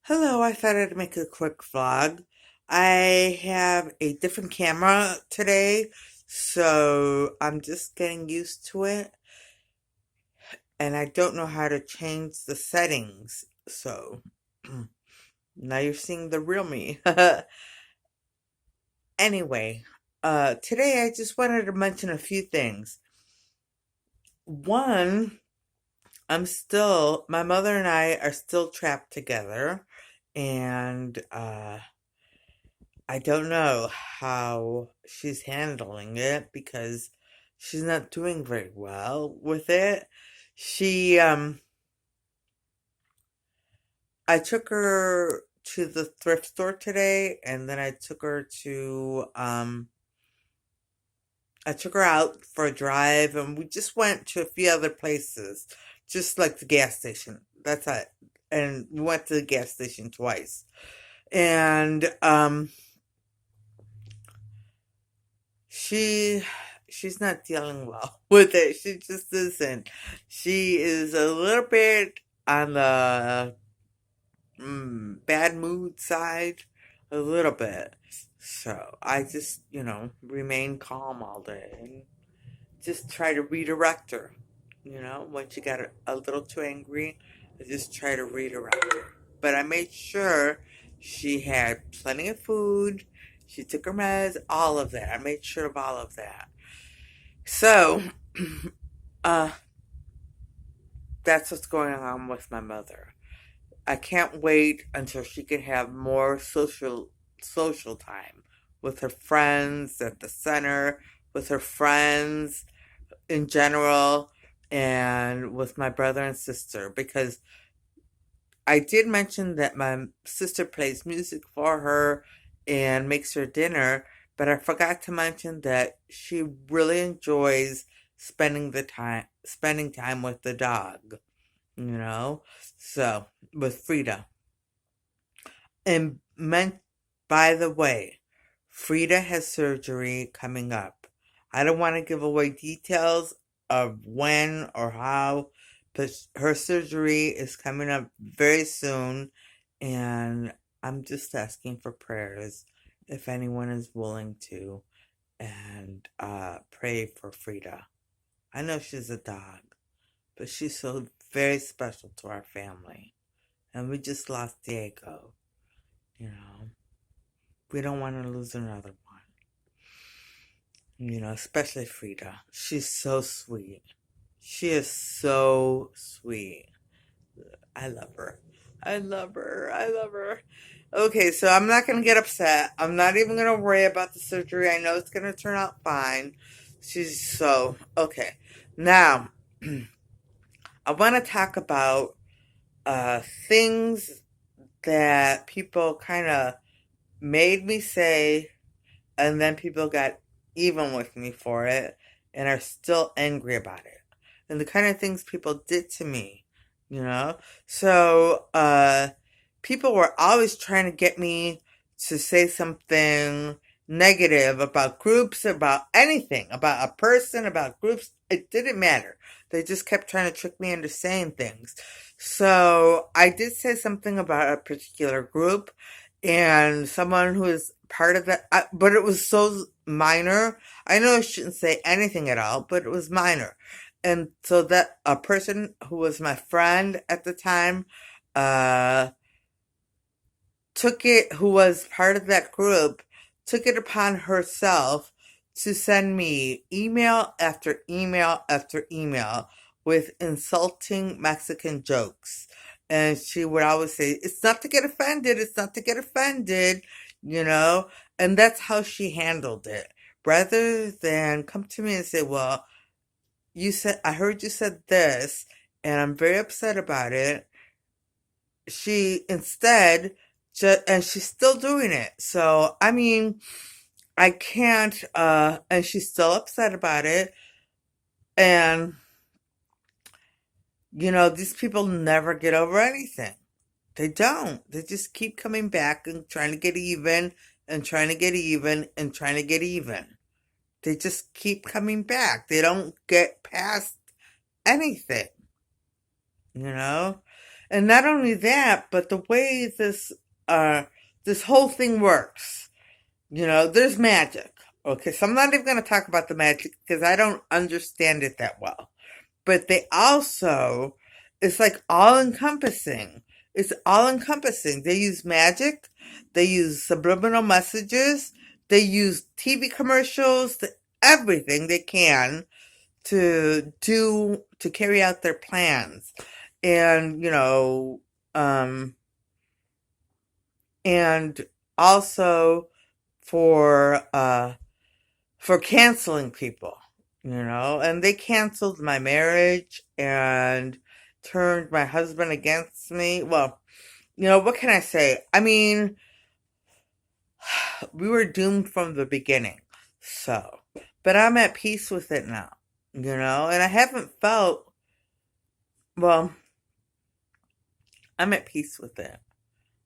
Hello, I thought I'd make a quick vlog. I have a different camera today, so I'm just getting used to it, and I don't know how to change the settings. So now you're seeing the real me. Anyway, today I just wanted to mention a few things. One, my mother and I are still trapped together, and I don't know how she's handling it because she's not doing very well with it. She, I took her to the thrift store today, and then I took her out for a drive, and we just went to a few other places, just like the gas station. That's it. And we went to the gas station twice. And, She she's not dealing well with it. She just isn't. She is a little bit on the bad mood side, a little bit. So I just, remain calm all day and just try to redirect her. When she got a little too angry, I just try to redirect her. But I made sure she had plenty of food. She took her meds, all of that. I made sure of all of that. So, uh, that's what's going on with my mother. I can't wait until she can have more social time with her friends at the center, with her friends in general, and with my brother and sister. Because I did mention that my sister plays music for her and makes her dinner, but I forgot to mention that she really enjoys spending time with the dog, you know? So, with Frida. And meant by the way, Frida has surgery coming up. I don't want to give away details of when or how, but her surgery is coming up very soon, and I'm just asking for prayers if anyone is willing to, and pray for Frida. I know she's a dog, but she's so very special to our family. And we just lost Diego, you know. We don't want to lose another one. Especially Frida. She's so sweet. She is so sweet. I love her. I love her. I love her. Okay, so I'm not going to get upset. I'm not even going to worry about the surgery. I know it's going to turn out fine. Okay. Now, I want to talk about things that people kind of made me say, and then people got even with me for it and are still angry about it. And the kind of things people did to me, you know? So, people were always trying to get me to say something negative about groups, about anything, about a person, about groups. It didn't matter. They just kept trying to trick me into saying things. So I did say something about a particular group and someone who is part of that, but it was so minor. I know I shouldn't say anything at all, but it was minor. And so that a person who was my friend at the time, uh, who was part of that group, took it upon herself to send me email after email after email with insulting Mexican jokes. And she would always say, it's not to get offended, it's not to get offended, you know? And that's how she handled it. Rather than come to me and say, well, I heard you said this, and I'm very upset about it. She instead and she's still doing it. So, I mean, I can't, and she's still upset about it. And, these people never get over anything. They don't. They just keep coming back and trying to get even and trying to get even and trying to get even. They just keep coming back. They don't get past anything, you know? And not only that, but the way this whole thing works. There's magic. Okay, so I'm not even going to talk about the magic because I don't understand it that well. But it's like all encompassing. It's all encompassing. They use magic, they use subliminal messages, they use TV commercials, everything they can to carry out their plans. And, um, and also for, for canceling people, and they canceled my marriage and turned my husband against me. Well, what can I say? I mean, we were doomed from the beginning. So, but I'm at peace with it now, and I haven't felt, well, I'm at peace with it.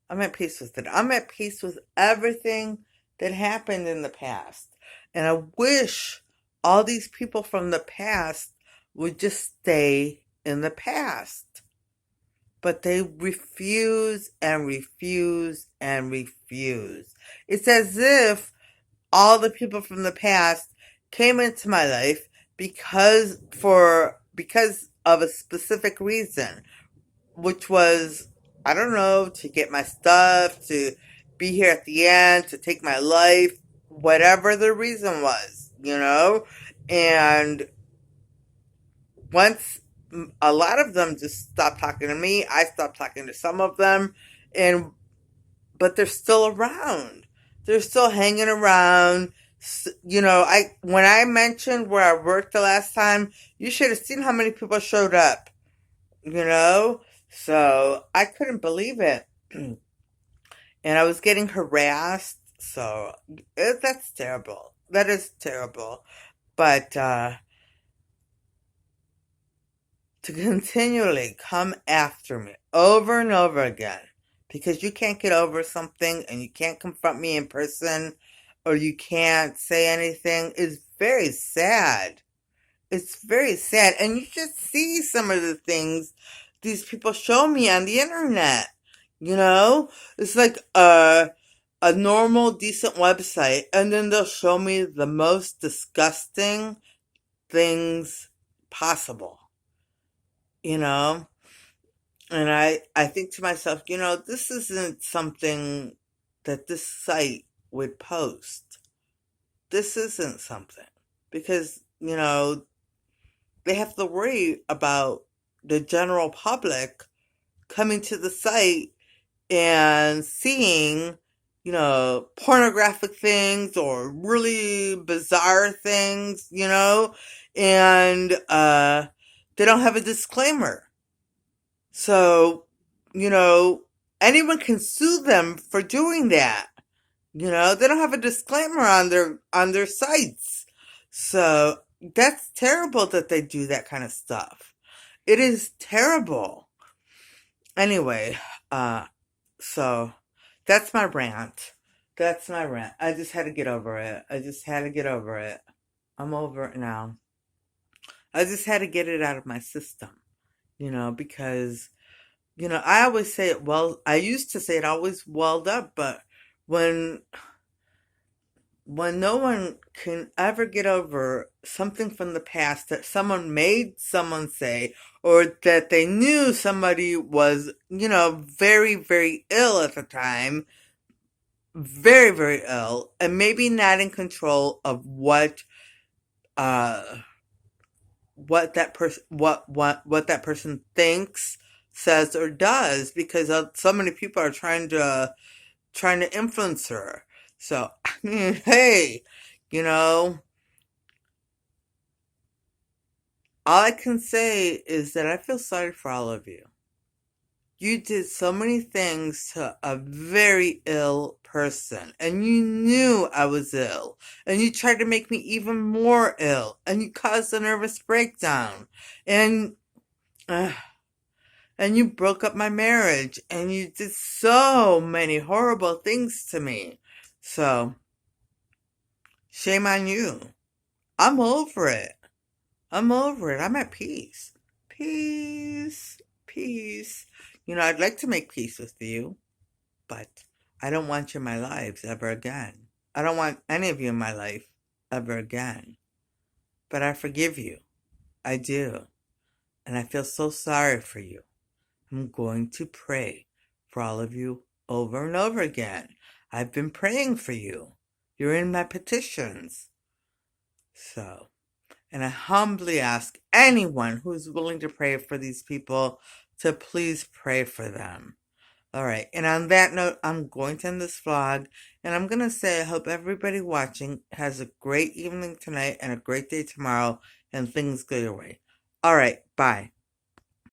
I'm at peace with it. I'm at peace with everything that happened in the past. And I wish all these people from the past would just stay in the past. But they refuse and refuse and refuse. It's as if all the people from the past came into my life because of a specific reason, which was, I don't know, to get my stuff, to be here at the end, to take my life, whatever the reason was, And once a lot of them just stopped talking to me, I stopped talking to some of them, but they're still around. They're still hanging around. When I mentioned where I worked the last time, you should have seen how many people showed up. So I couldn't believe it. And I was getting harassed. So that's terrible. That is terrible. But to continually come after me over and over again because you can't get over something and you can't confront me in person or you can't say anything is very sad. It's very sad. And you should see some of the things these people show me on the internet. It's like a normal, decent website, and then they'll show me the most disgusting things possible. You know? And I think to myself, this isn't something that this site would post. This isn't something. Because, they have to worry about the general public coming to the site and seeing, pornographic things or really bizarre things, and they don't have a disclaimer. So, anyone can sue them for doing that. They don't have a disclaimer on their sites. So that's terrible that they do that kind of stuff. It is terrible. Anyway, so that's my rant. That's my rant. I just had to get over it. I just had to get over it. I'm over it now. I just had to get it out of my system, because, I always say it, well, I used to say it always welled up, but when no one can ever get over something from the past that someone made someone say, or that they knew somebody was, very, very ill at the time, very, very ill, and maybe not in control of uh, what that person thinks, says, or does, because so many people are trying to influence her. So, I mean, hey, all I can say is that I feel sorry for all of you. You did so many things to a very ill person, and you knew I was ill, and you tried to make me even more ill, and you caused a nervous breakdown, and uh, and you broke up my marriage, and you did so many horrible things to me. So, shame on you. I'm over it. I'm over it. I'm at peace. Peace. Peace. I'd like to make peace with you, but I don't want you in my lives ever again. I don't want any of you in my life ever again. But I forgive you. I do. And I feel so sorry for you. I'm going to pray for all of you over and over again. I've been praying for you. You're in my petitions. So, and I humbly ask anyone who's willing to pray for these people to please pray for them. All right. And on that note, I'm going to end this vlog. And I'm going to say I hope everybody watching has a great evening tonight and a great day tomorrow and things go your way. All right. Bye.